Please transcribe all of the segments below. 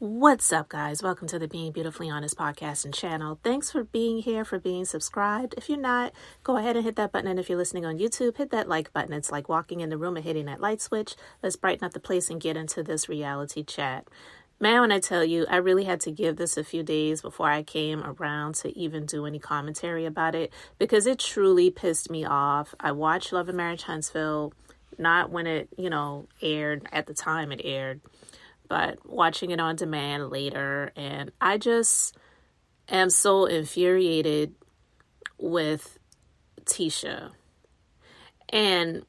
What's up, guys? Welcome to the Being Beautifully Honest podcast and channel. Thanks for being here, for being subscribed. If you're not, go ahead and hit that button. And if you're listening on YouTube, hit that like button. It's like walking in the room and hitting that light switch. Let's brighten up the place and get into this reality chat. Man, when I tell you, I really had to give this a few days before I came around to even do any commentary about it because it truly pissed me off. I watched Love and Marriage Huntsville, not when it, aired at the time it aired, but watching it on demand later. And I just am so infuriated with Tisha. And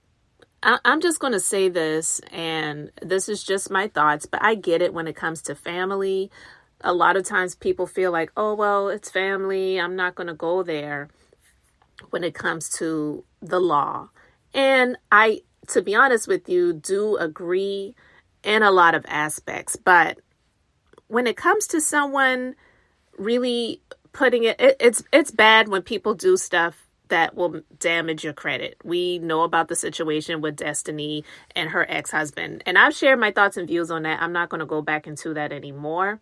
I'm just going to say this, and this is just my thoughts, but I get it when it comes to family. A lot of times people feel like, oh, well, it's family. I'm not going to go there when it comes to the law. And I, to be honest with you, do agree in a lot of aspects. But when it comes to someone really putting it's bad when people do stuff that will damage your credit. We know about the situation with Destiny and her ex-husband. And I've shared my thoughts and views on that. I'm not going to go back into that anymore.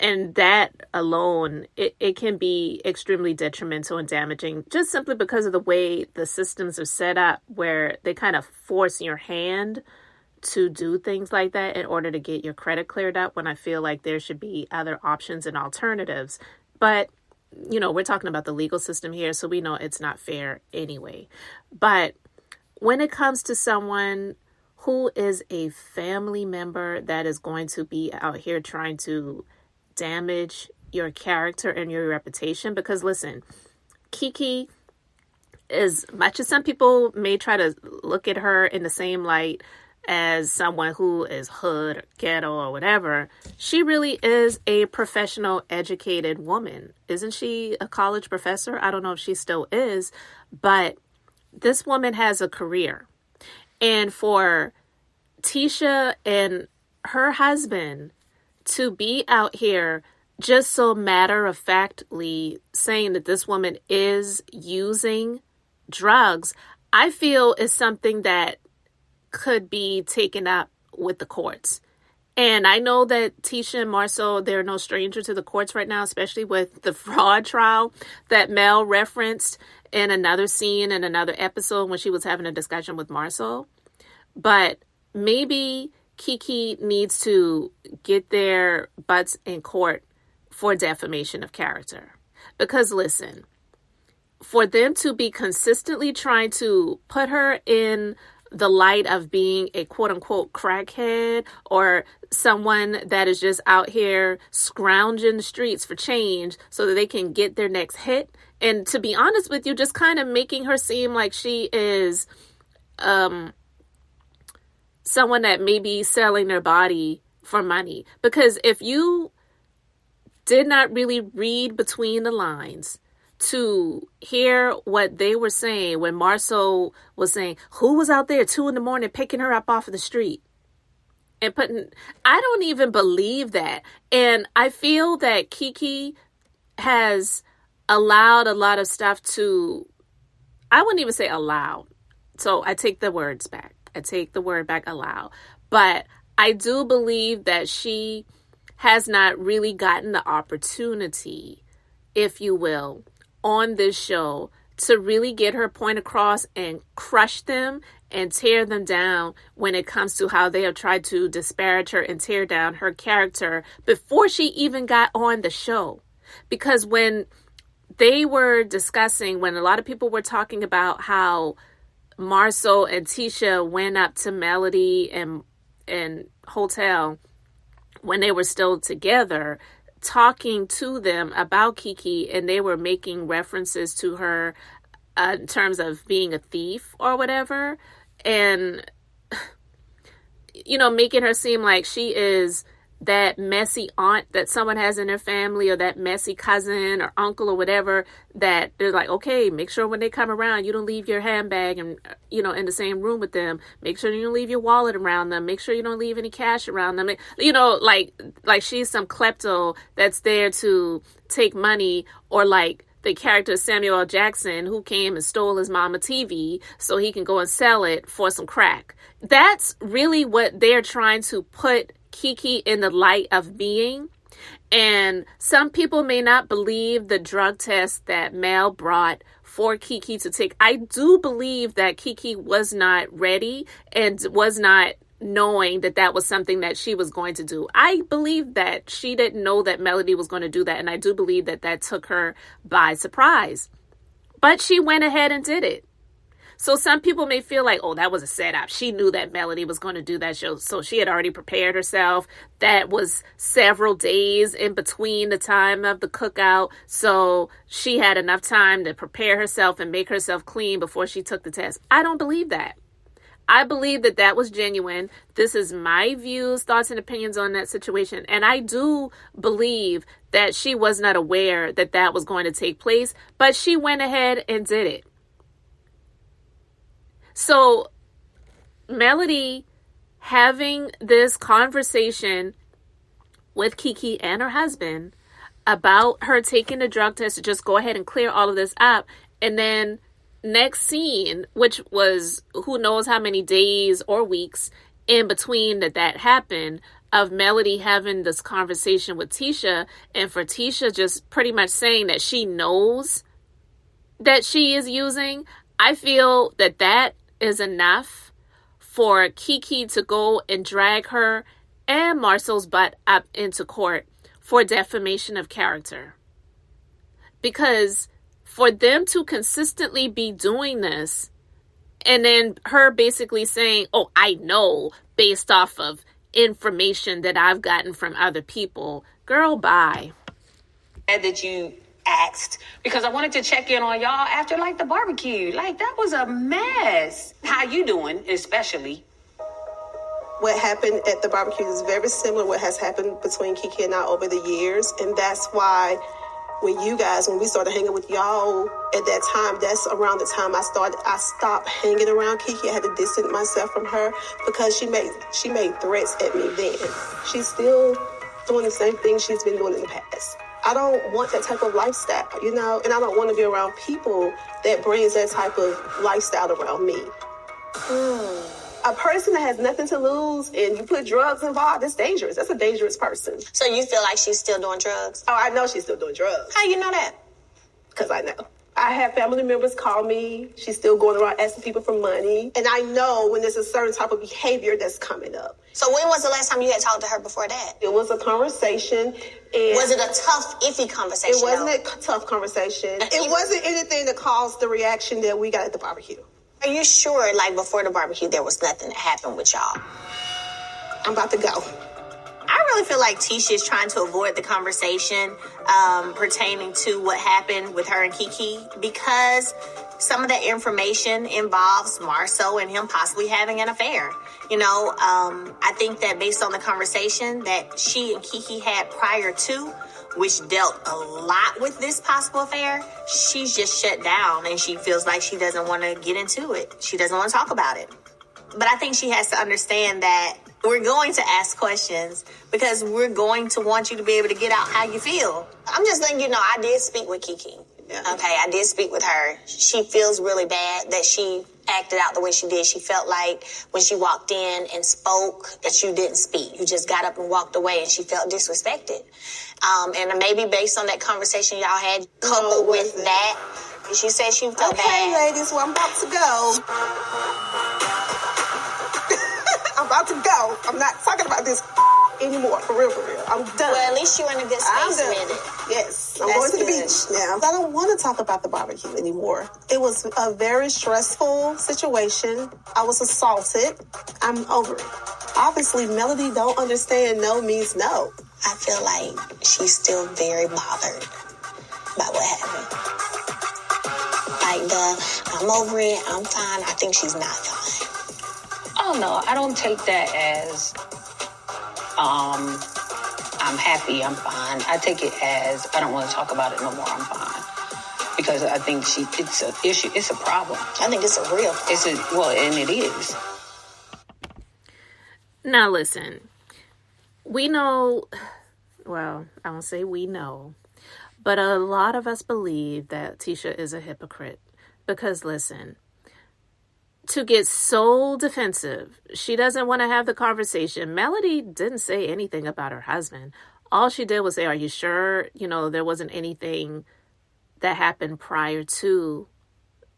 And that alone, it can be extremely detrimental and damaging just simply because of the way the systems are set up where they kind of force your hand to do things like that in order to get your credit cleared up when I feel like there should be other options and alternatives. But, we're talking about the legal system here, so we know it's not fair anyway. But when it comes to someone who is a family member that is going to be out here trying to damage your character and your reputation, because listen, Keke, as much as some people may try to look at her in the same light as someone who is hood or ghetto or whatever, she really is a professional, educated woman. Isn't she a college professor? I don't know if she still is, but this woman has a career. And for Tisha and her husband to be out here just so matter-of-factly saying that this woman is using drugs, I feel is something that could be taken up with the courts. And I know that Tisha and Marsau, they're no stranger to the courts right now, especially with the fraud trial that Mel referenced in another scene in another episode when she was having a discussion with Marsau. But maybe Keke needs to get their butts in court for defamation of character. Because listen, for them to be consistently trying to put her in the light of being a quote unquote crackhead or someone that is just out here scrounging the streets for change so that they can get their next hit. And to be honest with you, just kind of making her seem like she is someone that may be selling their body for money. Because if you did not really read between the lines to hear what they were saying when Marsau was saying, who was out there 2 a.m. picking her up off of the street and I don't even believe that. And I feel that Keke has allowed a lot of stuff I wouldn't even say allow. So I take the words back. I take the word back, allow. But I do believe that she has not really gotten the opportunity, if you will, on this show to really get her point across and crush them and tear them down when it comes to how they have tried to disparage her and tear down her character before she even got on the show. Because when they were discussing, when a lot of people were talking about how Marsau and Tisha went up to Melody and Hotel when they were still together, talking to them about Keke, and they were making references to her in terms of being a thief or whatever, and making her seem like she is that messy aunt that someone has in their family, or that messy cousin or uncle or whatever, that they're like, okay, make sure when they come around, you don't leave your handbag and, in the same room with them. Make sure you don't leave your wallet around them. Make sure you don't leave any cash around them. Like she's some klepto that's there to take money, or like the character Samuel L. Jackson, who came and stole his mama TV so he can go and sell it for some crack. That's really what they're trying to put Keke in the light of being. And some people may not believe the drug test that Mel brought for Keke to take. I do believe that Keke was not ready and was not knowing that that was something that she was going to do. I believe that she didn't know that Melody was going to do that. And I do believe that that took her by surprise. But she went ahead and did it. So some people may feel like, oh, that was a setup. She knew that Melody was going to do that show. So she had already prepared herself. That was several days in between the time of the cookout. So she had enough time to prepare herself and make herself clean before she took the test. I don't believe that. I believe that that was genuine. This is my views, thoughts, and opinions on that situation. And I do believe that she was not aware that that was going to take place, but she went ahead and did it. So Melody having this conversation with Keke and her husband about her taking the drug test to just go ahead and clear all of this up. And then next scene, which was who knows how many days or weeks in between that happened, of Melody having this conversation with Tisha, and for Tisha just pretty much saying that she knows that she is using. I feel that that is enough for Keke to go and drag her and Marsau's butt up into court for defamation of character. Because for them to consistently be doing this, and then her basically saying, oh, I know based off of information that I've gotten from other people, girl, bye. That you asked, because I wanted to check in on y'all after like the barbecue. Like, that was a mess. How you doing, especially? What happened at the barbecue is very similar to what has happened between Keke and I over the years. And that's why when we started hanging with y'all at that time, that's around the time I stopped hanging around Keke. I had to distance myself from her because she made threats at me then. She's still doing the same thing she's been doing in the past. I don't want that type of lifestyle, and I don't want to be around people that brings that type of lifestyle around me. A person that has nothing to lose and you put drugs involved, it's dangerous. That's a dangerous person. So you feel like she's still doing drugs? Oh, I know she's still doing drugs. How you know that? Because I know. I have family members call me. She's still going around asking people for money. And I know when there's a certain type of behavior that's coming up. So when was the last time you had talked to her before that? It was a conversation. And was it a tough, iffy conversation? It wasn't a tough conversation. It wasn't anything that caused the reaction that we got at the barbecue. Are you sure, like, before the barbecue, there was nothing that happened with y'all? I'm about to go. I really feel like Tisha is trying to avoid the conversation pertaining to what happened with her and Keke, because some of that information involves Marsau and him possibly having an affair. I think that based on the conversation that she and Keke had prior to, which dealt a lot with this possible affair, she's just shut down and she feels like she doesn't want to get into it. She doesn't want to talk about it. But I think she has to understand that we're going to ask questions because we're going to want you to be able to get out how you feel. I'm just letting I did speak with Keke. Yeah. Okay, I did speak with her. She feels really bad that she acted out the way she did. She felt like when she walked in and spoke that you didn't speak. You just got up and walked away, and she felt disrespected. And maybe based on that conversation y'all had, coupled with that, she said she felt bad. Okay, ladies, well, I'm about to go. I'm about to go. I'm not talking about this anymore, for real. I'm done. Well, at least you're in a good space with it. Yes, I'm going to the beach now. I don't want to talk about the barbecue anymore. It was a very stressful situation. I was assaulted. I'm over it. Obviously, Melody don't understand no means no. I feel like she's still very bothered by what happened. Like I'm over it, I'm fine. I think she's not fine. Oh, no, I don't take that as, I'm happy, I'm fine. I take it as, I don't want to talk about it no more, I'm fine. Because I think it's an issue, it's a problem. I think it's a real problem. And it is. Now listen, we know, well, I won't say we know, but a lot of us believe that Tisha is a hypocrite. Because listen, to get so defensive. She doesn't want to have the conversation. Melody didn't say anything about her husband. All she did was say, are you sure, there wasn't anything that happened prior to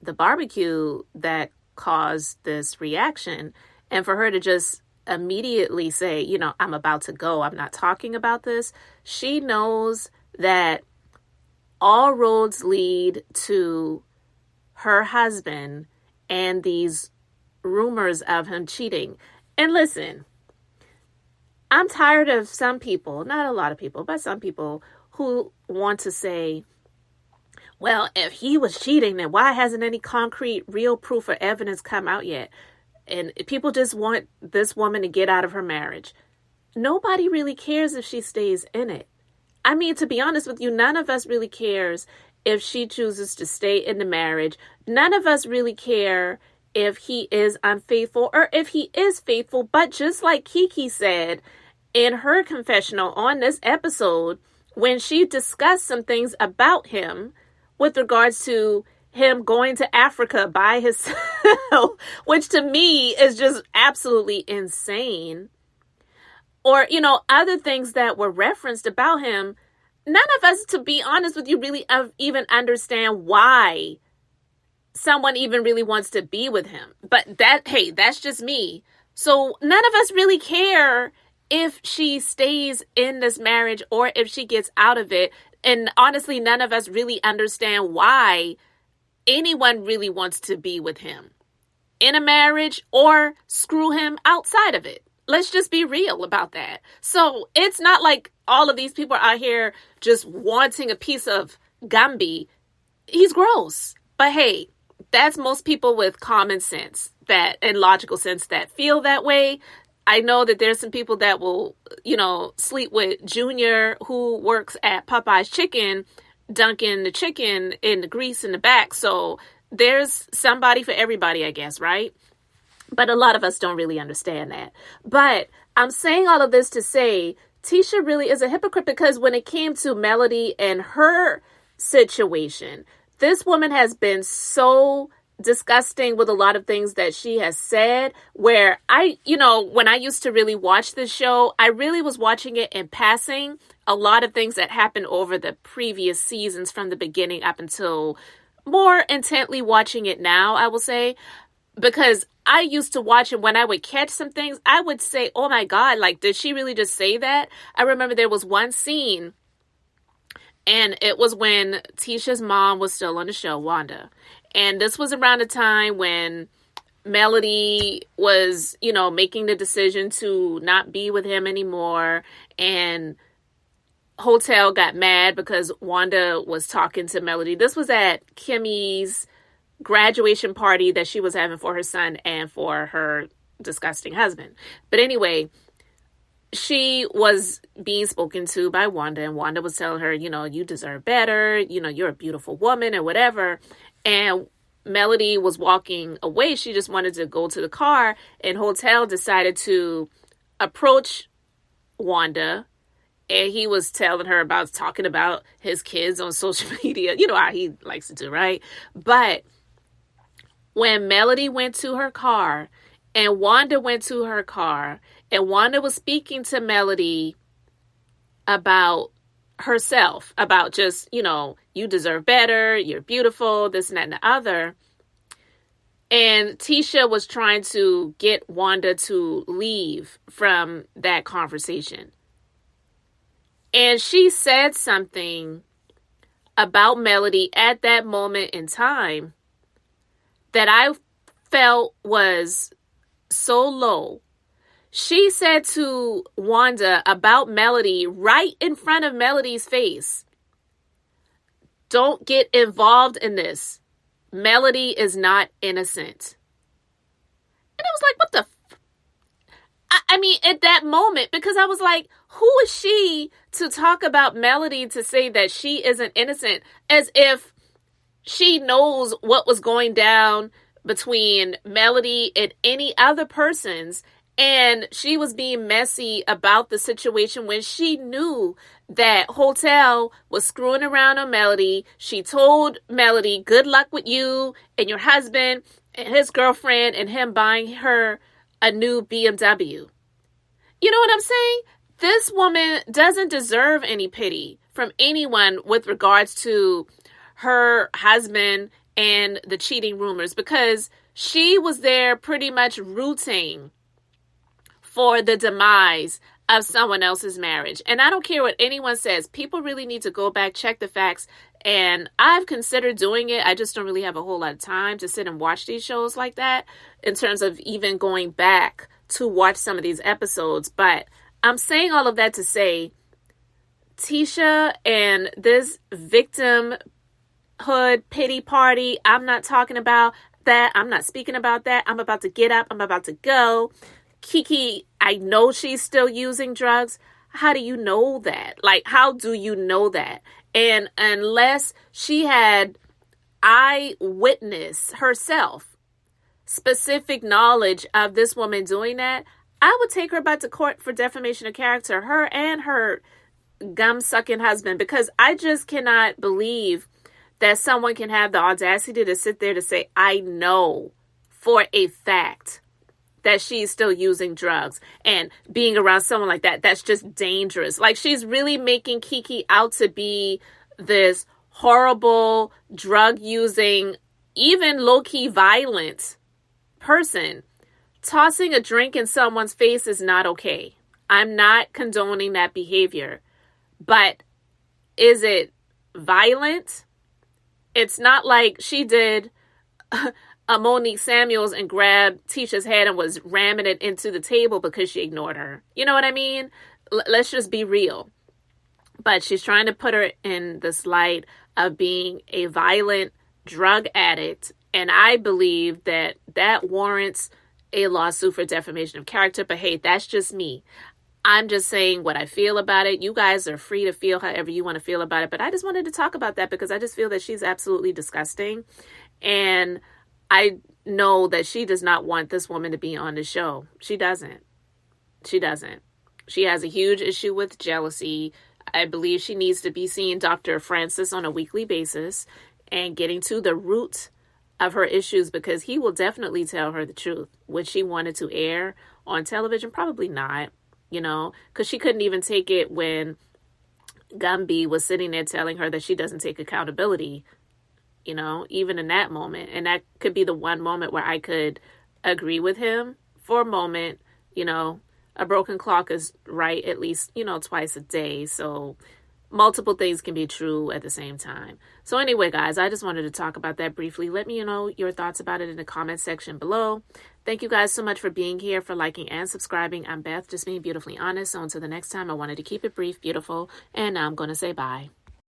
the barbecue that caused this reaction? And for her to just immediately say, I'm about to go, I'm not talking about this. She knows that all roads lead to her husband and these rumors of him cheating. And listen, I'm tired of some people, not a lot of people, but some people who want to say, well, if he was cheating, then why hasn't any concrete, real proof or evidence come out yet? And people just want this woman to get out of her marriage. Nobody really cares if she stays in it. I mean, to be honest with you, none of us really cares if she chooses to stay in the marriage. None of us really care if he is unfaithful or if he is faithful. But just like Keke said in her confessional on this episode, when she discussed some things about him with regards to him going to Africa by himself, which to me is just absolutely insane. Or, other things that were referenced about him. None of us, to be honest with you, really even understand why someone even really wants to be with him. But that's just me. So none of us really care if she stays in this marriage or if she gets out of it. And honestly, none of us really understand why anyone really wants to be with him in a marriage or screw him outside of it. Let's just be real about that. So it's not like all of these people are out here just wanting a piece of Gumby. He's gross. But hey, that's most people with common sense and logical sense that feel that way. I know that there's some people that will, sleep with Junior, who works at Popeye's Chicken, dunking the chicken in the grease in the back. So there's somebody for everybody, I guess, right? But a lot of us don't really understand that. But I'm saying all of this to say Tisha really is a hypocrite, because when it came to Melody and her situation, this woman has been so disgusting with a lot of things that she has said, where when I used to really watch this show, I really was watching it in passing. A lot of things that happened over the previous seasons from the beginning up until more intently watching it now, I will say. Because I used to watch it, when I would catch some things, I would say, oh my God, like, did she really just say that? I remember there was one scene, and it was when Tisha's mom was still on the show, Wanda. And this was around the time when Melody was, making the decision to not be with him anymore. And Hotel got mad because Wanda was talking to Melody. This was at Kimmy's graduation party that she was having for her son and for her disgusting husband. But anyway, she was being spoken to by Wanda, and Wanda was telling her, you deserve better, you're a beautiful woman and whatever. And Melody was walking away. She just wanted to go to the car, and Hotel decided to approach Wanda, and he was telling her talking about his kids on social media. You know how he likes to do, right? But when Melody went to her car and Wanda went to her car, and Wanda was speaking to Melody about herself, about just, you deserve better, you're beautiful, this and that and the other. And Tisha was trying to get Wanda to leave from that conversation. And she said something about Melody at that moment in time that I felt was so low. She said to Wanda about Melody right in front of Melody's face, don't get involved in this. Melody is not innocent. And I was like, what the I mean, at that moment, because I was like, who is she to talk about Melody, to say that she isn't innocent, as if she knows what was going down between Melody and any other persons. And she was being messy about the situation when she knew that Hotel was screwing around on Melody. She told Melody, good luck with you and your husband. his girlfriend and him buying her a new BMW. You know what I'm saying? This woman doesn't deserve any pity from anyone with regards to her husband and the cheating rumors, because she was there pretty much rooting for the demise of someone else's marriage. And I don't care what anyone says. People really need to go back, check the facts. And I've considered doing it. I just don't really have a whole lot of time to sit and watch these shows like that, in terms of even going back to watch some of these episodes. But I'm saying all of that to say, Tisha and this victimhood pity party, I'm not talking about that. I'm not speaking about that. I'm about to get up. I'm about to go. Keke, I know she's still using drugs. How do you know that? Like, how do you know that? And unless she had eyewitness herself, specific knowledge of this woman doing that, I would take her back to court for defamation of character, her and her gum-sucking husband, because I just cannot believe that someone can have the audacity to sit there to say, I know for a fact that she's still using drugs, and being around someone like that, that's just dangerous. Like, she's really making Keke out to be this horrible, drug-using, even low-key violent person. Tossing a drink in someone's face is not okay. I'm not condoning that behavior. But is it violent? It's not like she did a Monique Samuels and grabbed Tisha's head and was ramming it into the table because she ignored her. You know what I mean? Let's just be real. But she's trying to put her in this light of being a violent drug addict. And I believe that that warrants a lawsuit for defamation of character. But hey, that's just me. I'm just saying what I feel about it. You guys are free to feel however you want to feel about it. But I just wanted to talk about that because I just feel that she's absolutely disgusting. And I know that she does not want this woman to be on the show. She doesn't. She doesn't. She has a huge issue with jealousy. I believe she needs to be seeing Dr. Francis on a weekly basis and getting to the root of her issues, because he will definitely tell her the truth. Would she want it to air on television? Probably not, you know, because she couldn't even take it when Gumby was sitting there telling her that she doesn't take accountability, you know, even in that moment. And that could be the one moment where I could agree with him for a moment. You know, a broken clock is right at least, you know, twice a day. So multiple things can be true at the same time. So anyway, guys, I just wanted to talk about that briefly. Let me know your thoughts about it in the comment section below. Thank you guys so much for being here, for liking and subscribing. I'm Beth, just being beautifully honest. So until the next time, I wanted to keep it brief, beautiful, and I'm going to say bye.